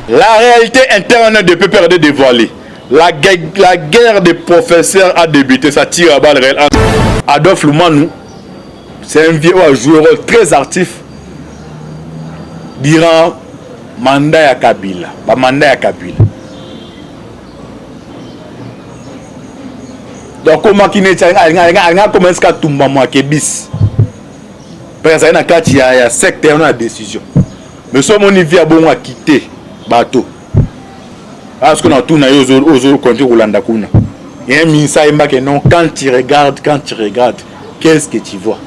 La réalité interne de PPRD dévoilée. La guerre des professeurs a débuté. Ça tire à balles réelles. Adolphe Lumanou, c'est un vieux qui a joué un rôle très actif durant le mandat de Kabila. Donc, comment il y a commencé à tomber à Kébis. Parce qu'il y a un secteur de décision. Mais si on y a bon à quitter bateau. Parce qu'on a tout aux country Rolanda Kuna. Il y a un ministre qui non, quand tu regardes, qu'est-ce que tu vois?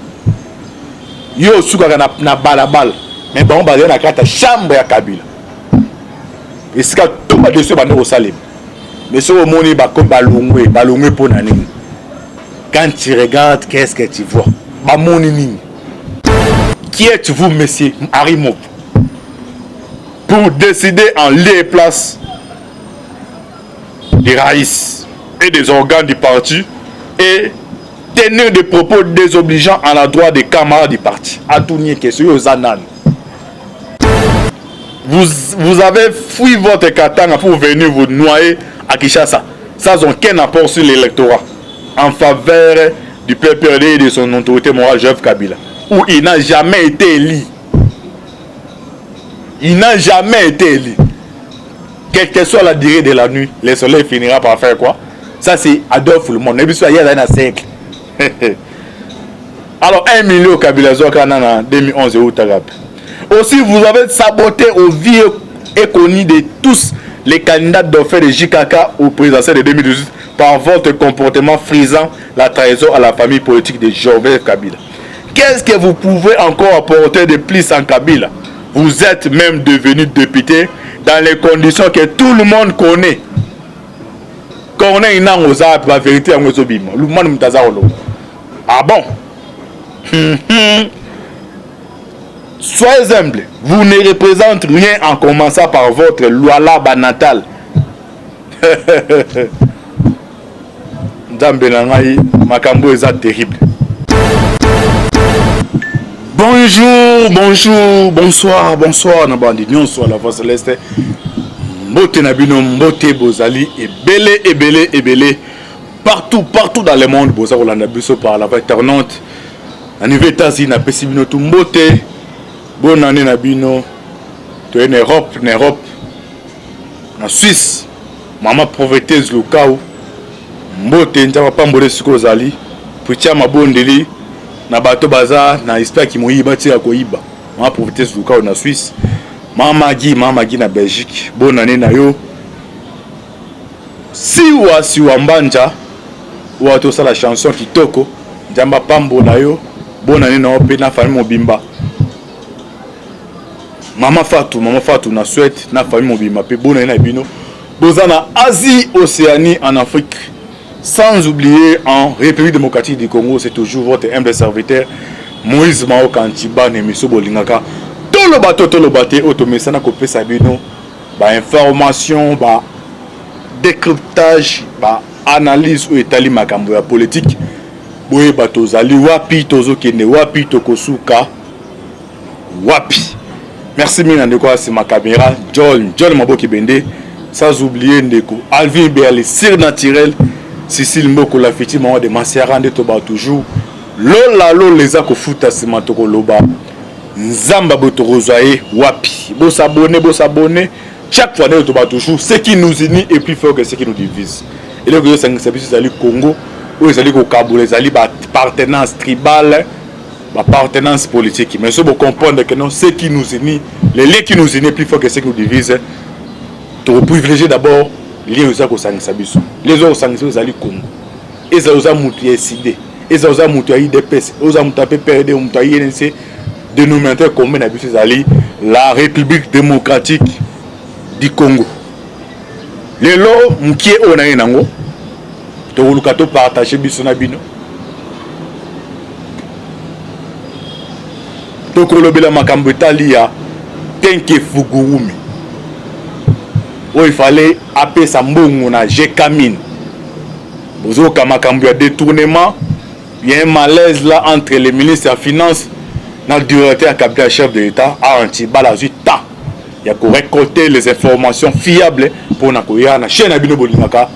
Yo souka na balabal. Mais bon, on va dans la chambre à Kabila. Et c'est tout le dessus au Salem. Mais si on monnaie balongwe pour nani. Quand tu regardes, qu'est-ce que tu vois? Qui êtes-vous, monsieur Arimov, pour décider en lieu et place des raïs et des organes du parti et tenir des propos désobligeants à l'endroit des camarades du parti? Vous avez fui votre katana pour venir vous noyer à Kinshasa sans aucun apport sur l'électorat en faveur du PPRD et de son autorité morale, Joseph Kabila, où il n'a jamais été élu. Il n'a jamais été élu. Quelle que soit la durée de la nuit, le soleil finira par faire quoi? Ça, c'est Adolphe Lumanou. Alors, 1 million Kabila Zouakana en 2011 au Tagap. Aussi, vous avez saboté au vieux et connu de tous les candidats d'offre de JKK au présidentiel de 2018 par votre comportement frisant la trahison à la famille politique de Joseph Kabila. Qu'est-ce que vous pouvez encore apporter de plus en Kabila? Vous êtes même devenu député dans les conditions que tout le monde connaît. La vérité, ah bon? Soyez humbles, vous ne représentez rien en commençant par votre Lualaba natal. Makambo est terrible. Bonjour, bonsoir, Nabandi, Nyonso à la voix céleste. Mbote Nabino, Mbote Bozali, et partout dans le monde, Bozali, Rolanda Busso par la voix éternante. À niveau États-Unis, na Pessimino, tout Mbote, bonne année Nabino, tu es en Europe, en Suisse, maman prophétesse Lukao, Mbote, N'Tava Pambole Sukozali, Putia Mabondeli, na bato baza na espère ki moyiba tira koyiba ma prophétesse Lukao na Suisse, mama gi na Belgique, bonne année na yo. Siwa mbanja ou to ça la chanson kitoko Njamba Pambo na yo, bonne année na ope na famille Mobimba. Mama Fatou na souhaite na famille Mobimba pe bonne année na bino. Bozana Asie, Océanie, en Afrique. Sans oublier en République démocratique du Congo, c'est toujours votre humble serviteur Moïse Mao Kantiba Nemiso Bolingaka. Tout le bateau, automesana kopé sabino, information, décryptage, analyse ou étali makambo ya politique. Boye bateau zali wapi tozo kene wapi tokosuka wapi. Merci mille ndeko c'est ma caméra John Maboki Bende. Sans oublier ndeko Alvin Berle Sir Naturel. Cécile Mboko la fiti maman de Masiarande toba toujours lola les ako futa simatoko loba nzamba botorozae wapi bo s'abonner chaque fois nous toba toujours ce qui nous unit est plus fort que ce qui nous divise. Et donc ça c'est ali Congo ou les ali ko Kabul les ali appartenance tribale appartenance politique, mais ce faut comprendre que non ce qui nous unit les liens qui nous unit plus fort que ce qui nous divise. Tu privilégier d'abord les gens qui sont biso les autres sont les Congo et ça os mutu décidé et ça os mutu IDPS os mutu PPRD mutu INC dénominateur commun na biso zali la République démocratique du Congo. Les lots mkie ona yenango to luka to partager biso na bino to kolobela makambo etali ya tenke fugurumi. Oh, il fallait appeler ça mbongo na Jekamine. Bozo kamakambu ya détournement. Il y a un malaise là entre les ministres des Finances et le directeur capital chef de l'État à Antibala Zuta. il y a récolter les informations fiables pour na koya na chaîne abino bolingaka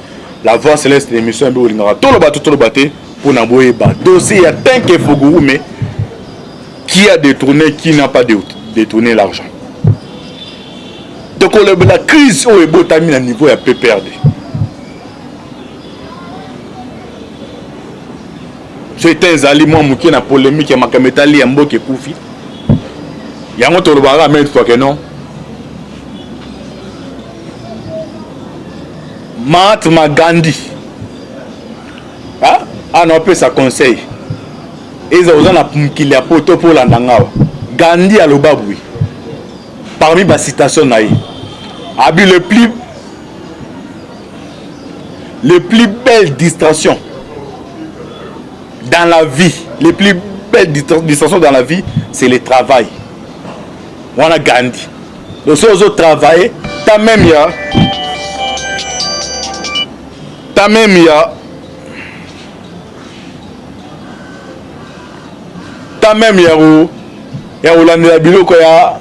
la voix céleste l'émission bolingaka tout le baté pour na boye ba dossier ya Tenke Fugurume qui a détourné, qui n'a pas détourné l'argent. Donc la crise au ebotami à niveau ya PPRD. C'était un zali moi mouki na polémique ya makametali ya mboke kufi. Yango to lobara mais toi que non. Mahatma Gandhi. Ah non, peut ça conseil. Ils ont qu'il y a poto pour l'andangawa. Gandhi à l'obabui. Parmi les citations naï. Abi le plus belle distraction dans la vie, les plus belles distractions dans la vie, c'est le travail. On a Gandhi. Donc si on travaille, t'as même ya olandela biloko ya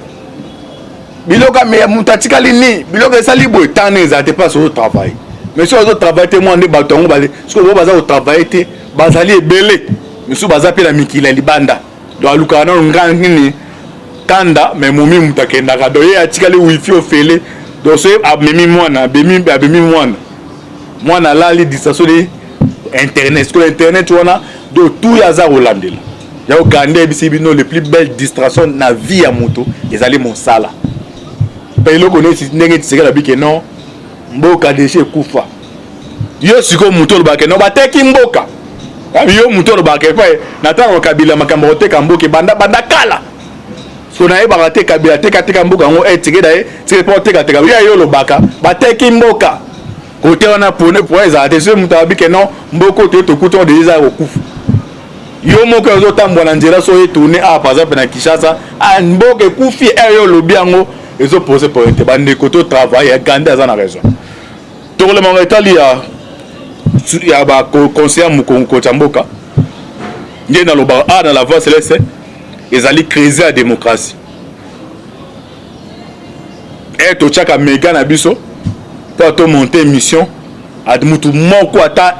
biloko me mutatika lini biloko esali boy tane ezate pas au travail mais si on travaille te moi nde batongo bale parce que baza au travail te bazali ebele misu baza pe na mikila libanda do aluka na ngani kanda mais momi mutakenda ka do ye atikali wifi ofele do so abemi mwana abemi mwana lali distraction de internet que internet wana do tout yaza olandela ya Gandhi bisibino le plus belle distraction na vie ya moto ezali mosala pe lo connaît ndenge tsekela bike non mboka déchet kufa yo siko moto lo bake no bateki mboka yo moto lo bake pa na tango kabila makambo oteka mboka banda kala so na yeba te kabila teka mboka ngo etikeda tse po teka yo lo baka bateki mboka kote wana pone po ezate so moto abike non mboko to kuto déjà okufa yo moko yo tambwa na nzela so etourner par exemple na Kinshasa mboke kufi yo lobi yango ezo poser pour te bande koto travail ya Gandhi aza na raison to le monde itali ya ba conseiller mukongo chamboka nge na loba na la voix céleste ezali crise ya démocratie to chaka mega na biso pour to monter émission admutu moko ata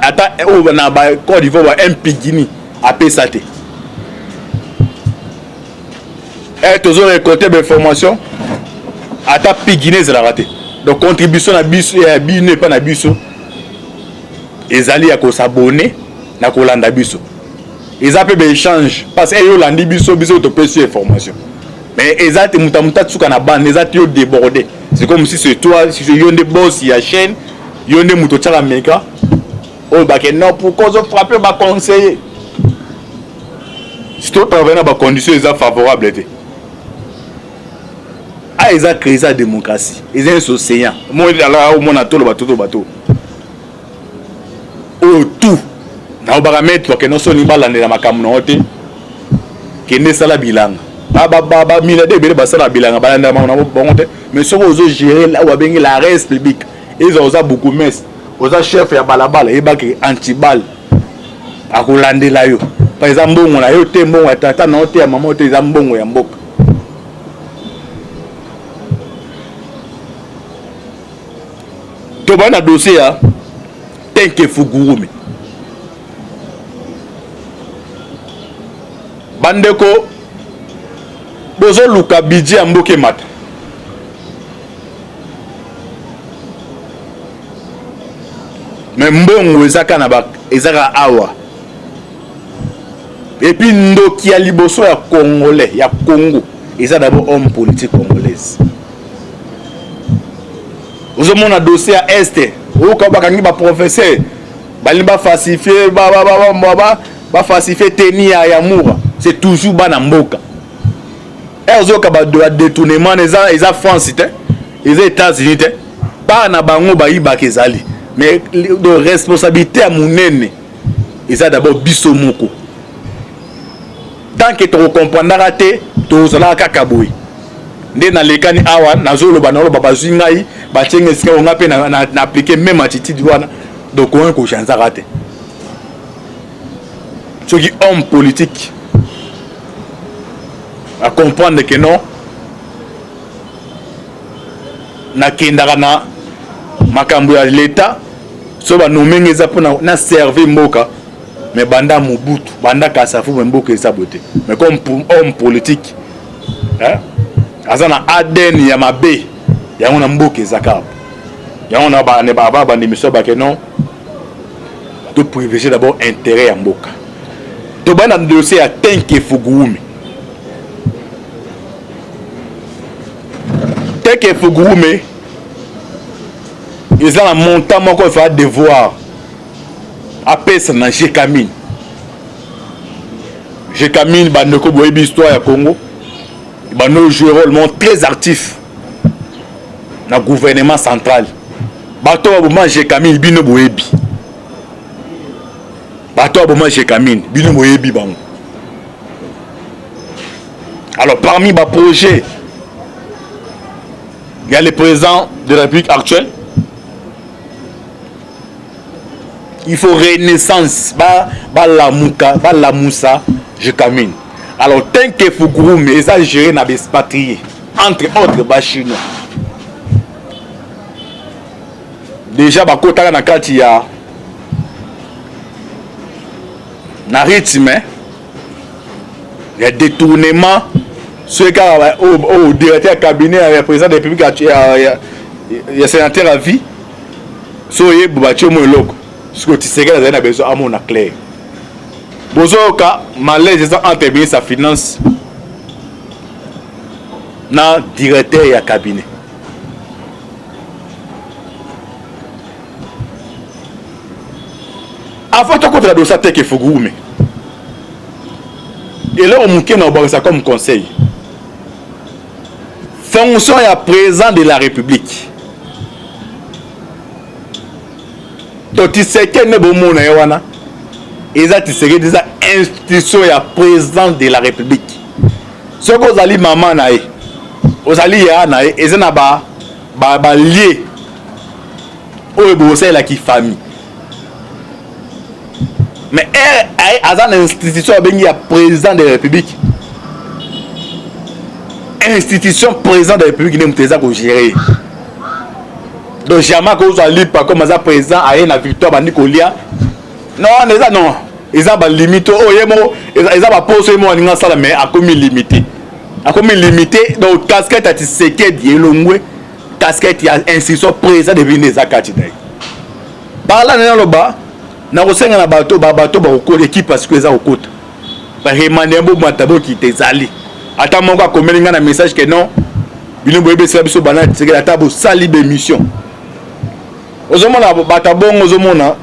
na ba Côte d'Ivoire wa impigini apesa te toujours récolter des informations ata pigine ezalaka te donc contribution na biso ya bino pas na biso ezali ya kosabone na kolanda biso eza pe be échange parce que yo landi biso to pesi information mais ezate mutamuta tsuka na bande ezate yo déborder c'est comme si c'est toi si yo nde boss ya chaîne yo nde muto tsaka meka o ba ke non pour cause frapper ba conseiller si tu travailles dans des conditions favorables, ils ont créé la démocratie. Ils ont un océan. Moi, je suis là, tout le bateau. Tout. Na baramètre que non soni balande na makamno ote kende sala bilanga ba milade bele basala bilanga balanda na bonte mais so ozo gérer là wa bengi la res publique ils ont beaucoup mess oza chef ya balabala e ba ke antibal akolande la yo par exemple mbongo na yo te mbongo ya tata na ote ya mama ote za mbongo ya mboka to bana dossier ya Tenke Fugurume bandeko bozo luka bidji ya mboke mata mais mbongo ezaka na ba ezaka awa et puis ndoki ya liboso ya congolais ya Congo eza d'abord homme politique congolaise ozo mona dossier ya este oka bakangi ba professeur bali ba falsifier ba falsifier teni ya Yamoura c'est toujours bana mboka ozo ka ba détournement eza France te eza États-Unis te bana bango ba yiba kezali mais de responsabilité à monene eza d'abord biso moko tant que tu comprendras te to zala kaka boy nde na lekani awa nazolo banalo babazwi ngai batenge sika onga pe na appliquer même attitude wana donc on ko chanza raté ceux qui homme politique à comprendre que non nakendaka na makambo ya l'État so ba nomenge za pona na servir mboka mais banda Mobutu banda Kasafu mboka eza bote mais comme homme politique hein azana ADN ya mabe yango na mboka ezaka yango na ba ne baba bandi miso ba que non to privilégier d'abord intérêt ya mboka to bana dossier ya Tenke Fugurume Tenke Fugurume ils ont un montant moko fa devoir à pesa na Jekamine bandeko boyebi histoire ya Congo bano jouer rôle très actif na gouvernement central bato ba Jekamine bino boyebi bato ba Jekamine bino boyebi bango. Alors parmi les projets il y a le président de la République actuelle. Il faut renaissance, la Moussa, Jekamine. Alors, tant que Fugurume, ils ont géré na expatriés, entre autres, chinois. Déjà, bakota na kati ya na rythme, il y a détournement. Ceux qui au directeur cabinet, le président de la République, il y a sénateur à vie. Soyez Boubacho Moueloko. Ce que tu sais que a besoin à mon clair. Bozoka, malaise entre ministre sa finance na directeur et cabinet. Avant de contre la dossier Tenke Fugurume. Et là on mouké na ça comme conseil. Fonction à président de la République. Toti seke ne bomo na yawana. Eza tiseke des institutions ya président de la République. Ce que vous allez maman na e. Vous allez ya na e eza na ba lié. O ebosa la ki famille. Mais azan institution bengi ya président de la République. Institution président de la République ne muteza ko gérer. Donc jamais que vous allez pas comme ça président à une victoire bandi kolia. Non, non. Ils ont limité. Oh yemo, ils ont pas posé moi ninga sala mais a comme limité. A comme limité donc casquette à tiseke dielongwe, casquette ya institution président de venir zakati dai. Par là dans le bas, na kosenga na bato ba ko équipe parce que ça au côté. Ba remandé mbo matabo qui te zali. Ata moko komelinga na message que non. Bino boyebe ça biso bana tiseke la table sali d'émission. Ozomona batabongo ozomona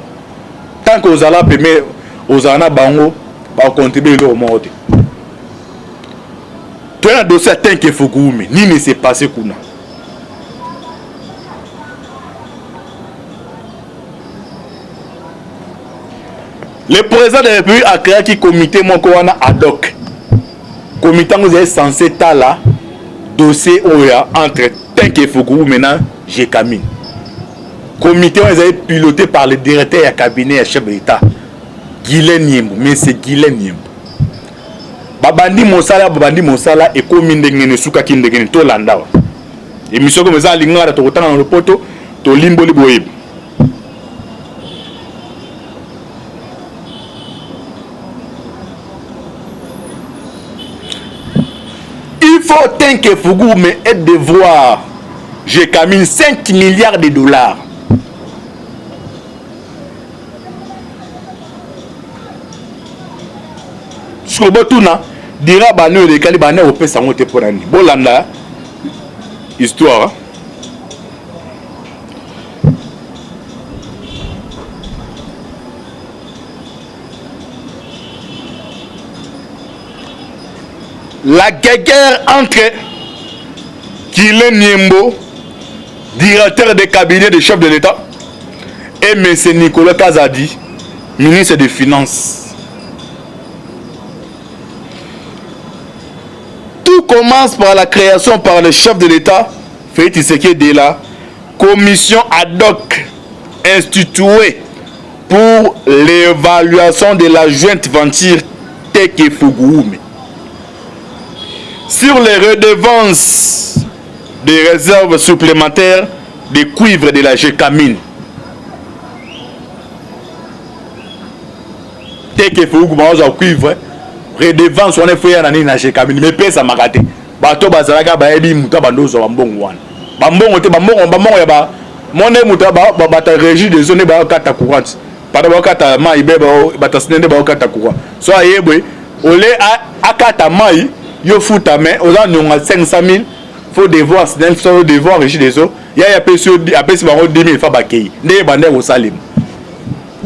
tant que ozala peme ozana bango ba contribuer au monde. Tu as un dossier Tenke Fugurume, nini s'est passé kuna. Le président de la République a créé un comité moko wana ad hoc. Comité vous est censé ta là dossier oya entre Tenke Fugurume na Jekamine. Comité est piloté par le directeur et cabinet et chef de l'État. Guylaine Nyembo, mais c'est Guylaine Nyembo. Babandi Mosala et commune de Ngenesuka Kindegene to Landawa. Et monsieur comme ça lingara to tanga no poto to limboli boyeb. Il faut Tenke Fugurume et devoir Jekamine 5 milliards de dollars. Sobotuna dira bano de kalibane au pesa ngote porani bolanda histoire. La guerre entre Guylaine Nyembo, directeur de cabinet de chef de l'État, et M. Nicolas Kazadi, ministre des Finances. Tout commence par la création par le chef de l'État, Félix Tshisekedi, de la commission ad hoc instituée pour l'évaluation de la jointe venture Tenke Fugurume sur les redevances des réserves supplémentaires de cuivre de la Gécamine. Dès qu'il faut que vous cuivre, redevance on est fait en na Gécamine, mais pèse à magaté. Bato bazalaka ba ebi muta bandozo bambongo wana. Bambongo te bambongo ya ba mone muta ba bata régie des zones ba kata courante. Pada ba kata mai be ba tasnende ba kata courant. So ayebwe ole akata mai yo futa mais aux a 500 000 faut devoir snel faut devoir régie des eaux. Ya pesio apesi bango 10 000 fa bakei. Nde bande au salim.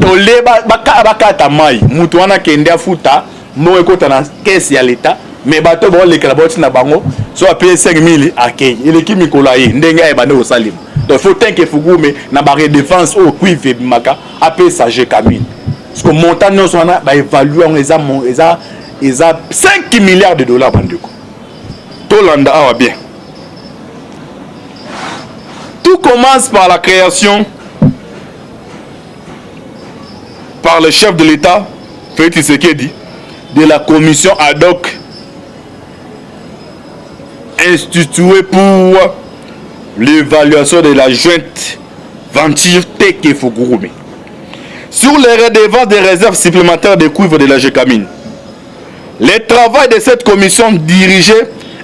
Ole ba kata mai mutu wana kende afuta mo ekota na caisse ya l'état. Mais bateau bon les calaboti na bango soit payer 5 000 akei il est qui mikolaye ndenga e bande au salim donc faut tant que fugu mais na barre défense au cuivre maka apé ça Gécamine parce que montant non soit ba évaluer on les a 5 milliards de dollars bandeko to landa awa bien. Tout commence par la création par le chef de l'État Félix Tshisekedi de la commission ad hoc institué pour l'évaluation de la jointe venture Teke Fugurumi sur les redevances des réserves supplémentaires de cuivre de la Gécamine. Le travail de cette commission dirigée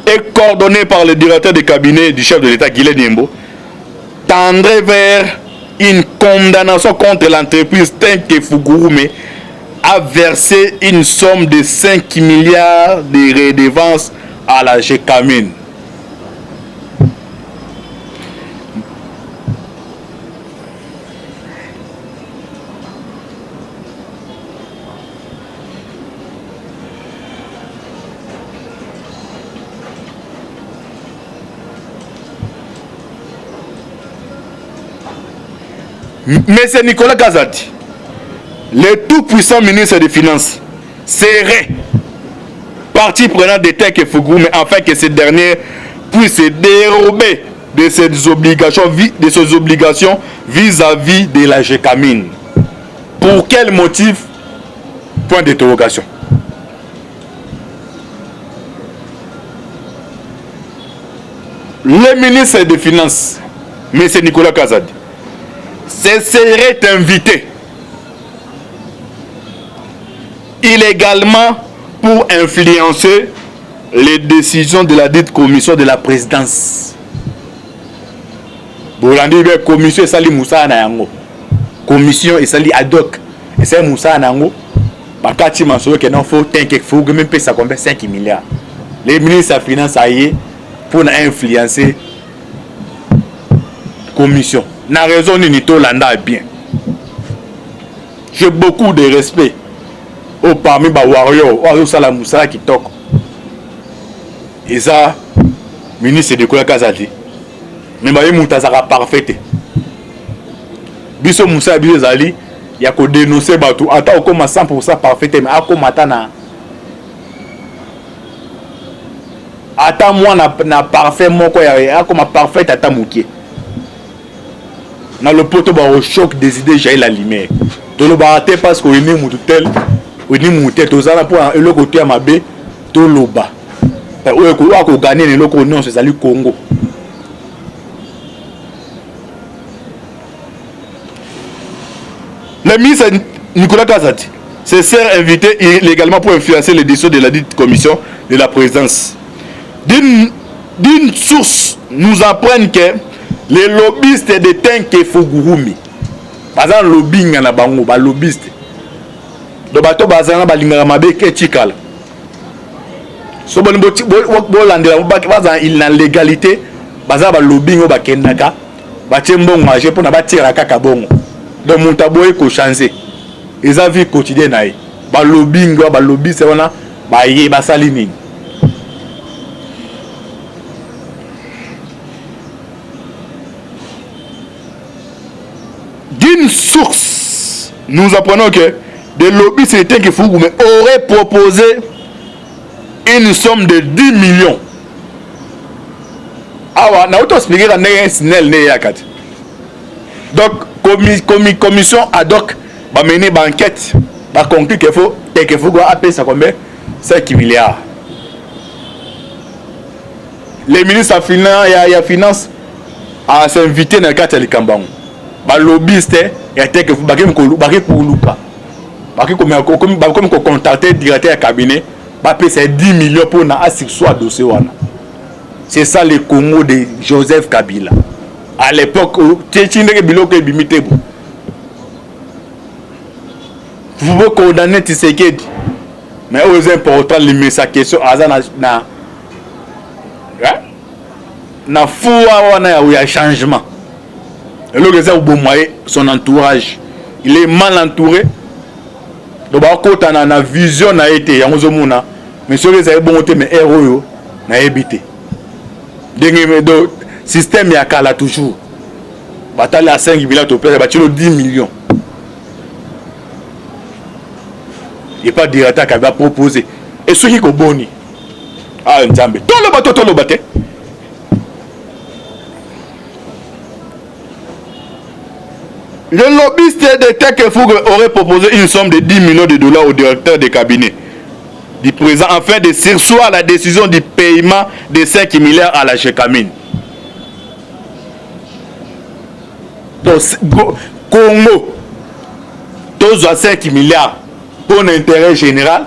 et coordonnée par le directeur de cabinet du chef de l'État Guillet Nimbo tendrait vers une condamnation contre l'entreprise Teke Fugurumi à verser une somme de 5 milliards de redevances à la Gécamine. Monsieur Nicolas Kazadi, le tout-puissant ministre des Finances, serait partie prenante de Teke Fugurumi afin que ce dernier puisse se dérober de ses obligations vis-à-vis de la Gécamine. Pour quel motif? Point d'interrogation. Le ministre des Finances, M. Nicolas Kazadi, se serait invité illégalement pour influencer les décisions de la dite commission de la présidence. Bolandi be commission esali Moussa na yango. Commission esali ad hoc. Esali Moussa na yango. Bakati masolo que non faut tant que faut même payer ça combien 5 milliards. Les ministres des Finances aillé pour influencer commission. Na raison ni to landa bien. J'ai beaucoup de respect au parmi ba warrior au sala Moussa qui toque. Et ça ministre de Nicolas Kazadi. Mais ba mutazaka parfait. Biso Moussa Bizali ya ko dénoncer batou ata ko ma 100% parfait mais akomata na ata moi na parfait moko ya akoma parfait ata mukie. Dans le poteau au choc des idées j'ai la lumière to lo baate parce que ni mutu tel ni mutu to zana pour le côté à mabe to loba o ko gagner le loko non c'est ali Congo. Le ministre Nicolas Kazadi se sert invité illégalement pour influencer les décisions de la dite commission de la présidence. D'une source nous apprennent que les lobbyistes de Teke Fugurumi, par exemple, lobbying na bango, ba lobbyiste. Do bato bazana ba lingara mabe ke chikala. So bon bo landela ba bazana il na légalité, bazana ba lobbying ba kendaka, ba tembongo maje pour na ba tira kaka bongo. Donc mon tabou ko changer. Ils ont vie quotidienne naï. Ba lobbying ba lobbyiste wana ba yé ba salini. D'une source, nous apprenons que des lobbyistes de Teke Fugurumi auraient proposé une somme de 10 millions. Ah, on a expliqué dans donc, commission ad hoc va mener une enquête, va conclure qu'il faut Teke Fugurumi appeler ça combien 5 milliards. les ministres ya finance à s'inviter dans le cadre de Kambango. Ba lobbyiste et tek ba ke kuluka. Ba ke comme contacter directeur cabinet, ba payer 10 millions pour na assurer dossier wana. C'est ça le Congo de Joseph Kabila. À l'époque, Tchétchindé Biloko et Bimitebo. Vous pouvez condamner Tshisekedi. Mais aux importants, les sa question, na foi wana ya changement. Et le gars son entourage, il est mal entouré. Donc quand on a une vision na été ya ngozomuna, mais ce que ça est bon mais héros na habité. Le système ya kala toujours. Bataille à 5 millions de personnes, bâtiment 10 millions. Il n'y a pas de directeur qui va proposer. Et ceux qui sont boni. Ah, Nzambe. Tout le bateau. Le lobbyiste de Tekefougue aurait proposé une somme de 10 millions de dollars au directeur de cabinet du président afin de surseoir la décision du paiement de 5 milliards à la Gécamine. Donc, Congo, tous à 5 milliards pour l'intérêt général,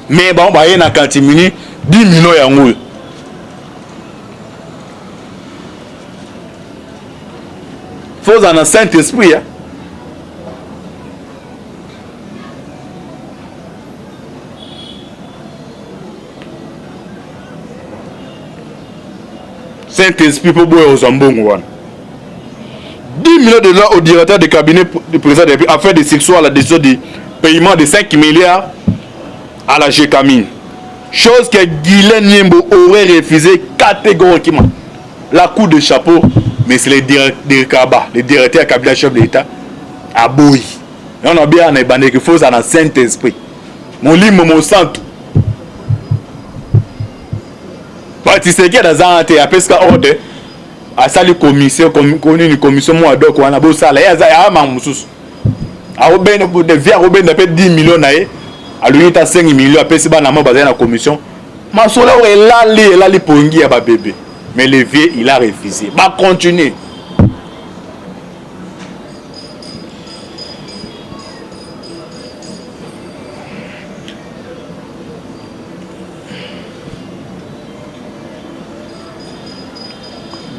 mais bon, il y a 10 millions d'euros. Il faut un Saint-Esprit. Saint-Esprit pour boire aux ambons. 10 millions de dollars au directeur du cabinet du président afin de surseoir la décision du paiement de 5 milliards à la Gécamine. Chose que Guylaine Niembo aurait refusé catégoriquement. La coup de chapeau, mais c'est le directeur cabinet chef de l'État à Boui. On a bien un qu'il faut un Saint-Esprit. Mon lit, mon sang. Tu sais qu'il y a des gens qui ont ordre. À ça, les commissions, une commission, moi, donc, on a beau salaire, il y a un mamoussous. À Robin, de via Robin, il a 10 millions, à lui, il a 5 millions, après, c'est pas la commission. Ma soeur, elle a les pongi à bébé. Mais le vieux, il a refusé. Va continuer.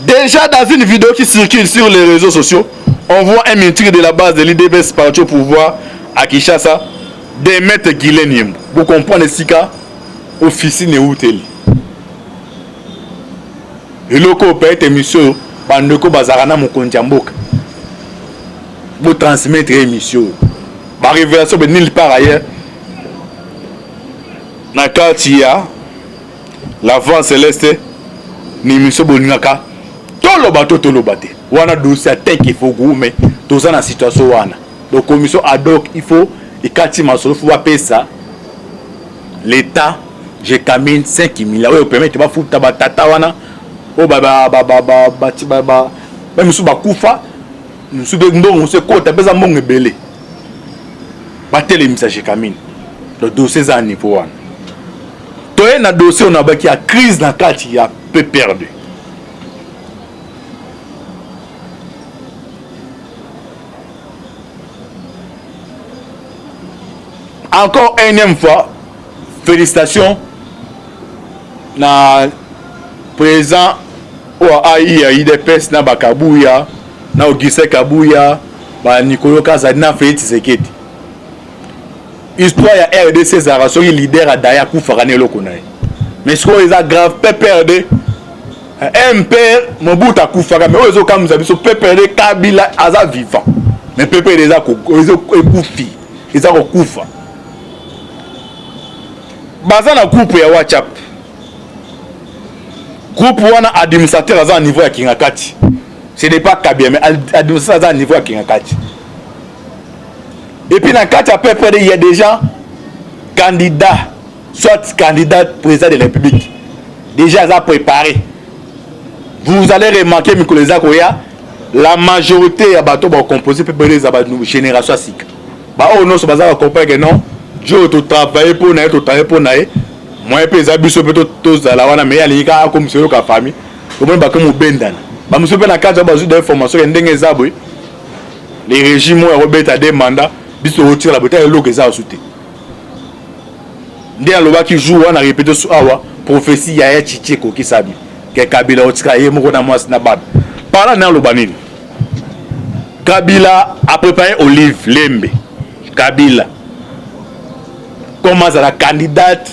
Déjà dans une vidéo qui circule sur les réseaux sociaux, on voit un ministre de la base de l'IDPS parti au pouvoir à Kinshasa d'émettre Guylaine Niembo. Vous comprenez ce cas officine et outeli. Et le co peut être émission bandeko bazarana mokonzi mboka. Vous transmettre émission. Par révélation de nulle part ailleurs. Na quartier la voix céleste ni émission boningaka. Tout le bateau. Wana dossier tel qu'il faut goumer. Tout ça dans la situation wana. Donc commission ad hoc il faut et quand il m'a sauvé faut payer ça. L'État j'ai camine 5 milliards. Oui, permet de pas foutre batata wana. Oh même sous bakufa. Nous sous on se compte besoin mon belé. Battre les messages camine. Le dossier à niveau wana. Toi un dossier on a qui a crise dans quartier il a peu perdu. Encore énième fois, félicitations na président ou à IDPS na Bakabouya, na Auguste Kabouya, ba Nicolo Kazadi na Félix Tshisekedi. Histoire ya RDC Zara, soki leader à Daya Koufarane Lokonaye. Mais ce qu'on est grave, peut perdre un père, Mobuta Koufara, mais aux autres cas, peut perdre Kabila Aza vivant. Mais peut perdre les Koufi, les Koufa. Baza na groupe ya WhatsApp. Groupe wana administrateur aza niveau ya Kingakati. Ce n'est pas Kabia mais administrateur aza niveau ya Kingakati. Et puis dans kati à peu près il y a déjà candidats, soit candidat président de la République. Déjà ça préparé. Vous allez remarquer Mikoleza Koya, la majorité ya bato ba composé peu près des génération sik. Ba oh non so baza comprendre que non. Je to travailler pour naïe, to travailler pour naïe. Moi pe za biso pe to za la wana mais ali ka comme c'est ka famille comment ba comme bendana ba muso pe na kaza ba zu d'information ndenge za boy les régimes ont rebeta des mandats biso retire la bota eloko za souté ndé aloba ki joue wana répéter sur awa prophétie ya Tchitcheko ki sabi ke Kabila otika ye moko na mwasi na bad parla na loba nini Kabila a préparé Olive Lembe Kabila commence à la candidate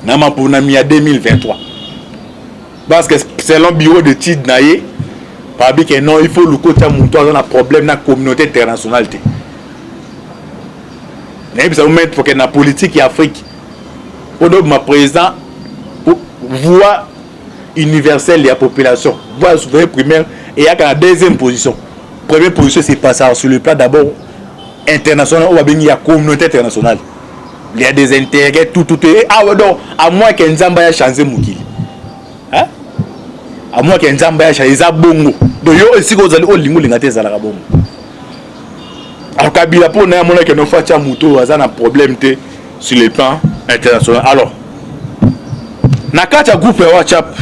dans ma pour 2023 parce que selon bureau de titre naïe par que non il faut le côté monter dans un problème dans la communauté internationale mais ça vous mettre pour que la politique et Afrique pour ma président voix universelle de la population voix souverain primaire et il y a la deuxième position première position c'est pas ça sur le plan d'abord international ou bien il y a communauté internationale il y a des intérêts tout ah ouais donc à moins que Nzamba ait changé Mukili hein à moins que Nzamba ait changé ça bongo donc yo aussi que vous allez au lingo lingate za la bongo alors Kabila pour na mona que no fatia muto aza na problème té sur le plan international alors na kata groupe ya WhatsApp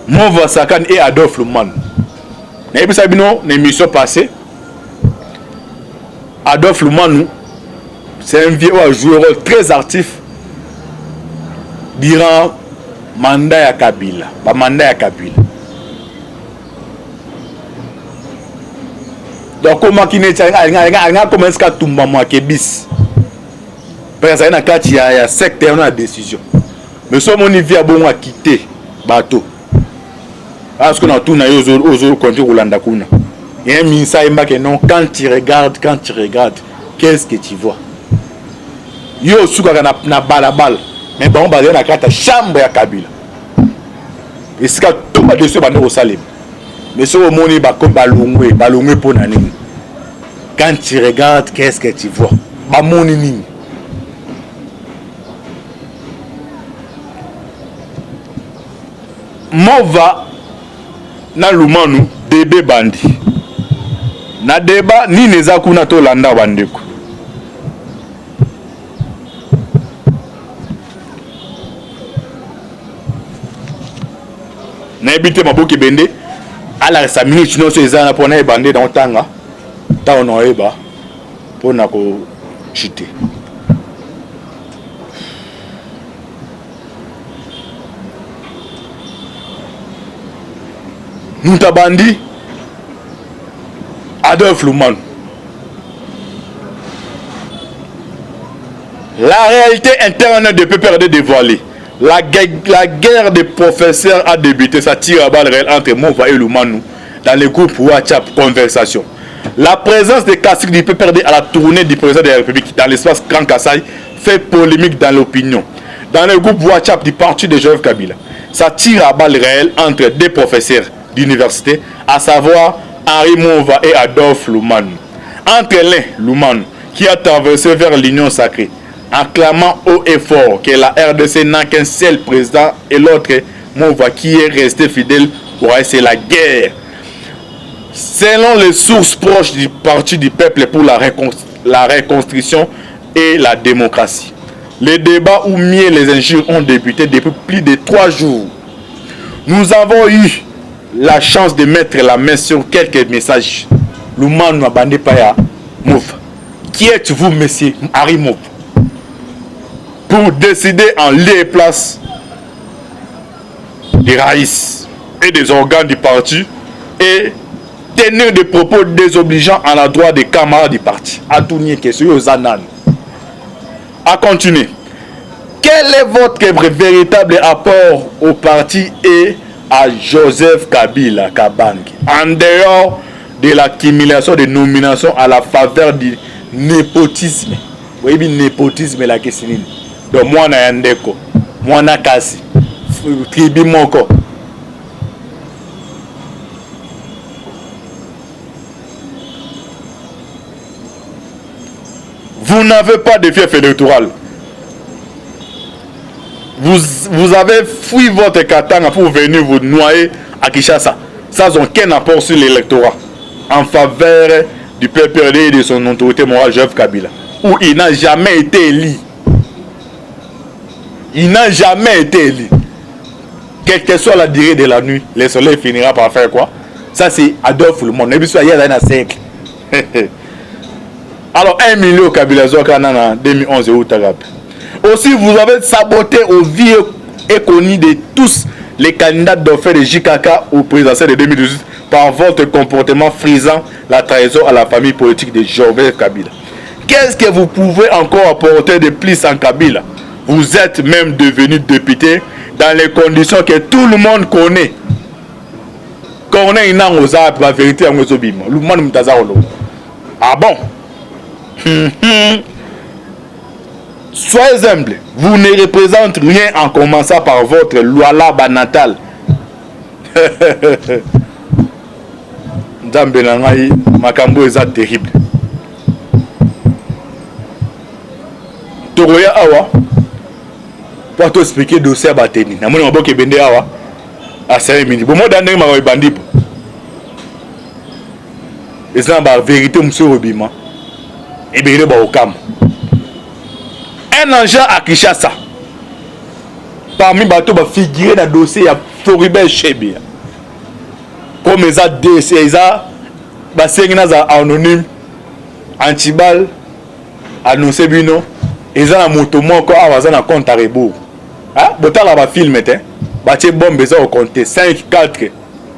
Mova Sakan et Adolphe Luman na ebisa bino na émission passée Adolphe Luman c'est un vieux joueur très actif durant mandat ya Kabila. Ba mandat ya Kabila. Donc comment qui n'est pas commence à tomber moi kebis. Parce que ça na kati ya secteur na décision. Mais so mon niveau a bon à quitter bateau. Parce que na tout na yo contre Rolanda kuna. Il y a un ministère que non quand tu regardes qu'est-ce que tu vois? Yo suka na balabala mais bon ba na kata chambre ya Kabila et sika tout ba dessus ba no salim mais so moni ba ko balongwe pour na nini quand tu regardes qu'est-ce que tu vois ba moni nini Mova na Lumanu debe bandi na deba nini eza kuna to landa bandeko na ebité maboki bende ala sa minute no so ezana pona ebande dans tanga ta on eba pona ko chiter Ntabandi Adolphe Luman. La réalité interne de PPRD dévoilée. La guerre des professeurs a débuté. Ça tire à balles réelles entre Mova et Luman dans le groupe WhatsApp Conversation. La présence de Kassik du PPRD à la tournée du président de la République dans l'espace Grand Kassai fait polémique dans l'opinion. Dans le groupe WhatsApp du parti de Joseph Kabila, ça tire à balles réelles entre deux professeurs d'université, à savoir Henri Mova et Adolphe Luman. Entre l'un, Luman, qui a traversé vers l'Union sacrée, en clamant haut et fort que la RDC n'a qu'un seul président, et l'autre, Mova, qui est resté fidèle pour c'est la guerre. Selon les sources proches du Parti du Peuple pour la reconstruction et la démocratie, les débats ou mieux les injures ont débuté depuis plus de 3 jours. Nous avons eu la chance de mettre la main sur quelques messages. Luman Mabande Paya Mova. Qui êtes-vous, monsieur Henri Mova, pour décider en lieu et place des raïs et des organes du parti et tenir des propos désobligeants à l'endroit des camarades du parti? À tout nier question aux ananes. À continuer. Quel est votre véritable apport au parti et à Joseph Kabila Kabangi, en dehors de l'accumulation de nominations à la faveur du népotisme? Oui, le népotisme la question. Donc moi na yandeko, moi na kasi, tribu moko. Vous n'avez pas de fief électoral. Vous avez fui votre katanga pour venir vous noyer à Kinshasa sans aucun apport sur l'électorat en faveur du PPRD et de son autorité morale Joseph Kabila, où il n'a jamais été élu. Il n'a jamais été élu. Quelle que soit la durée de la nuit, le soleil finira par faire quoi? Ça, c'est Adolphe le monde. Il y a un siècle. Alors, 1 million Kabila Zouakana en 2011 et Outagap. Aussi, vous avez saboté au vieux et connu de tous les candidats d'offer de JKK au présidentiel de 2018 par votre comportement frisant la trahison à la famille politique de Joseph Kabila. Qu'est-ce que vous pouvez encore apporter de plus en Kabila? Vous êtes même devenu député dans les conditions que tout le monde connaît. Connaît une la vérité en Mozobim. Le monde m'tazarolo. Ah bon? Soyez humbles. Vous ne représentez rien en commençant par votre Lualaba natal. Nzambe makambo eza terrible. Toroya awa pour t'expliquer dossier à Bateni. Na moni maboke bende awa a 5 minutes. Bon moi dans ma bandi. Et ça ba vérité monsieur Robima. Et bien ba okam. Un agent à Kinshasa. Parmi bateau ba figurer dans dossier ya Floribert Chebi. Comme ça DC ça ba sengina za anonyme Antibal annoncé bino. Ils ont un moto moko awaza na compte à rebours. Ah, botala ba film était. Batie bombe ça au compte 5 4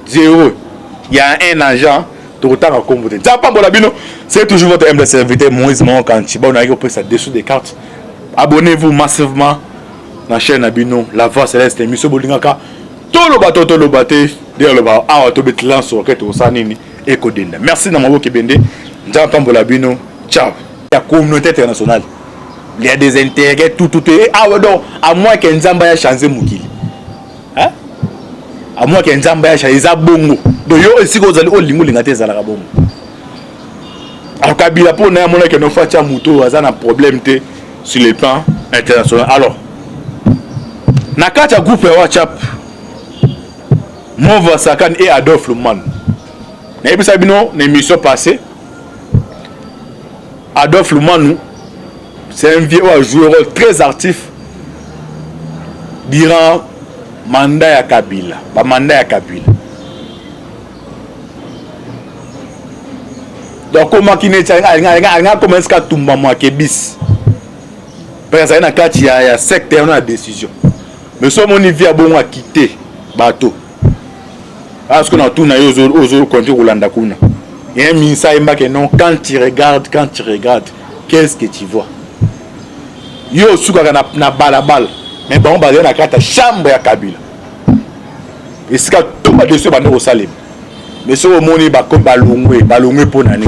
0. Il y a un agent de retard à compoter. C'est toujours votre humble serviteur Moïse Mankanti. Bon, on a repris ça dessous des cartes. Abonnez-vous massivement à la chaîne Abino, La Voix Céleste, Monsieur Bolingaka. Tout le bateau, derrière le bar, à Autobetlan sur Rocket au Sanini et Kodenda. Merci Namabo Kebende. J'entends Bolabino. Ciao. La communauté internationale. Il y a des intérêts, tout. Ah ouais, donc, à moins qu'un Zamba ait changé Moukili. Hein? À moins qu'un Zamba ait changé Zabongo. Donc, yo aussi, vous allez au Limou, l'ingate Zalabongo. Alors, Kabila, pour nous, on a que nos fatia Mouto, on a un problème sur le plan international. Alors, Nakata groupe WhatsApp, Mova Sakan et Adolphe Luman. Vous avez vu l'émission passée. Adolphe Luman, c'est un vieux joueur très actif durant mandat ya Kabila. Mandat ya Kabila. Donc comment qui n'est pas comment est-ce que tout le monde bis. Parce que ça y a secteur na décision. Mais si on y vient bon à quitter bateau. Parce que on a tout na yozo contre Rolanda kuna. Il y a un ministre qui non quand tu regardes qu'est-ce que tu vois? Yo suka na balabal mais bon ba na kata chambre ya Kabila et sika tout ba dessus ba no salim mais so moni ba ko balongwe pour nani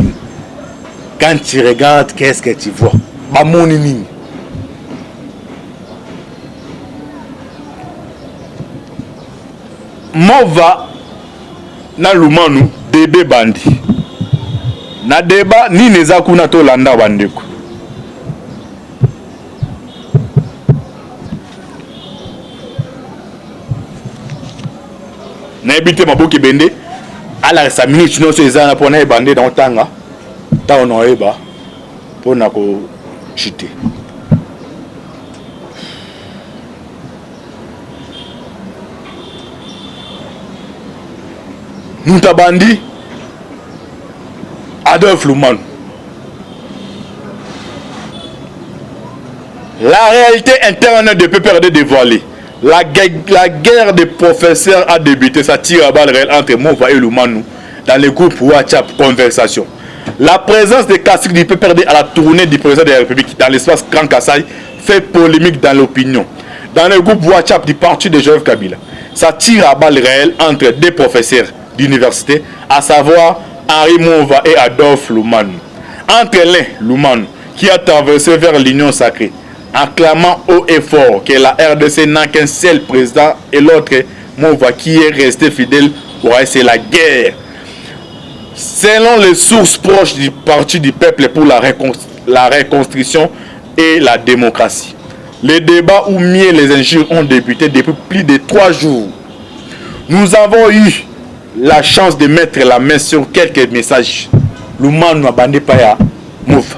quand tu regardes qu'est-ce que tu vois ba moni nini mova na lumanu debe bandi na deba ni neza kuna to landa bandeko. N'habitez Maboki Bende à la 5 minutes non c'est ça pour bandé dans tanga ta on eba pour na ko chuter Ntabandi Adolphe Luman. La réalité interne de PPRD dévoilée. La guerre des professeurs a débuté. Ça tire à balles réelles entre Mova et Lumanou dans les groupes WhatsApp Conversation. La présence des caciques du PPRD à la tournée du président de la République dans l'espace Grand Kassai fait polémique dans l'opinion. Dans le groupe WhatsApp du parti de Joseph Kabila, ça tire à balles réelles entre deux professeurs d'université, à savoir Henri Mova et Adolphe Lumanou. Entre l'un, Lumanou, qui a traversé vers l'Union sacrée, en clamant haut et fort que la RDC n'a qu'un seul président et l'autre Mova qui est resté fidèle au reste, c'est la guerre. Selon les sources proches du Parti du Peuple pour la reconstruction et la démocratie, les débats ou mieux les injures ont débuté depuis plus de 3 jours. Nous avons eu la chance de mettre la main sur quelques messages. Lumanou Abandé Paya Mova.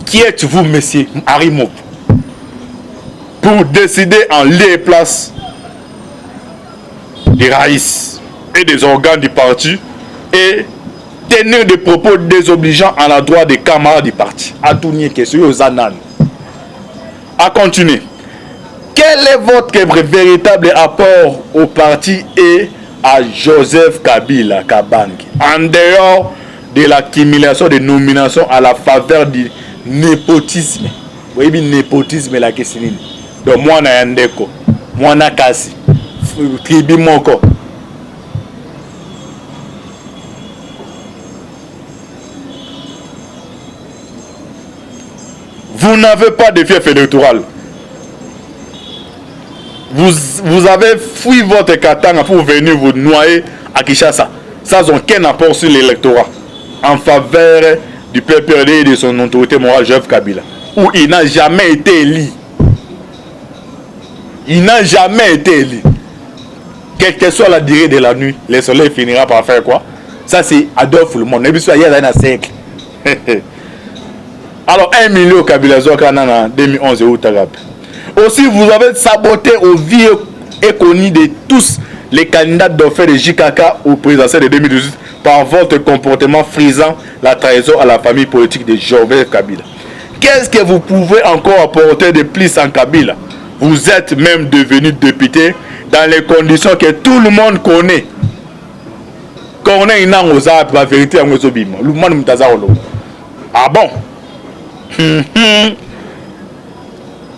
Qui êtes-vous, monsieur Harry Mova? pour décider en lieu et place des raïs et des organes du parti et tenir des propos désobligeants à l'endroit des camarades du parti. À tout nier question aux ananes. À continuer. Quel est votre véritable apport au parti et à Joseph Kabila Kabange en dehors de l'accumulation de nominations à la faveur du népotisme? Oui, le népotisme la question. Donc moi na yandeko, moi na kasi, tribu moko. Vous n'avez pas de fief électoral. Vous avez fui votre katanga pour venir vous noyer à Kinshasa sans aucun apport sur l'électorat en faveur du PPRD et de son autorité morale Joseph Kabila, où il n'a jamais été élu. Il n'a jamais été élu. Quelle que soit la durée de la nuit, le soleil finira par faire quoi? Ça c'est Adolphe le monde. Alors 1 million Kabila Zokanana en 2011 et Outagap. Aussi, vous avez saboté au vieux et connu de tous les candidats d'offre de JKK au présidentiel de 2018 par votre comportement frisant la trahison à la famille politique de Joseph Kabila. Qu'est-ce que vous pouvez encore apporter de plus en Kabila? Vous êtes même devenu député dans les conditions que tout le monde connaît. La vérité, ah bon?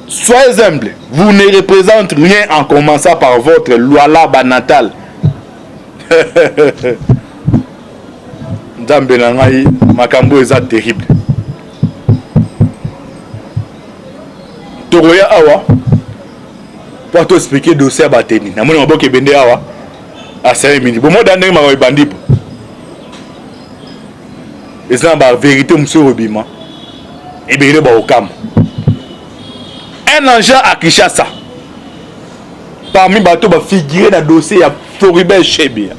Soyez humbles, vous ne représentez rien en commençant par votre Lualaba natal. Nzambe makambo eza terrible. Toroya awa pour te expliquer dossier à Bateni. Na moni maboke bende awa a 5 minutes. Bon moi dandé ma bandi. Et ça ba vérité monsieur Robima. Et bien ba okam. Un agent à Kinshasa. Parmi bateaux va figurer dans le dossier à Floribert Chebi.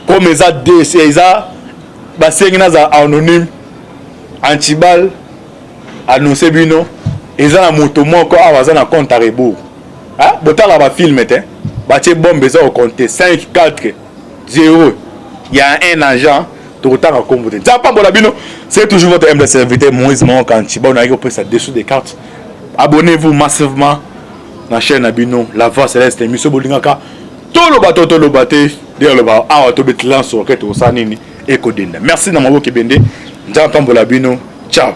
Comme ils ont DC, ils ont anonyme, Antibal, annoncé Bino, ils ont un moto encore à compte à rebours. Hein? Botal va filmer, bâtir bombe ils ont compté 5, 4, 0. Il y a un agent. C'est toujours votre humble serviteur Moïse Monk Antibal. On a repris ça dessous des cartes. Abonnez-vous massivement à la chaîne Abino, La Voix Céleste, Monsieur Bolingaka. Tout le bateau, tout le bateau, le bateau, ah, tout le bateau, sur le bateau, et Kodenda. Merci, Namabo Kibende. J'entends pour l'Abino. Ciao.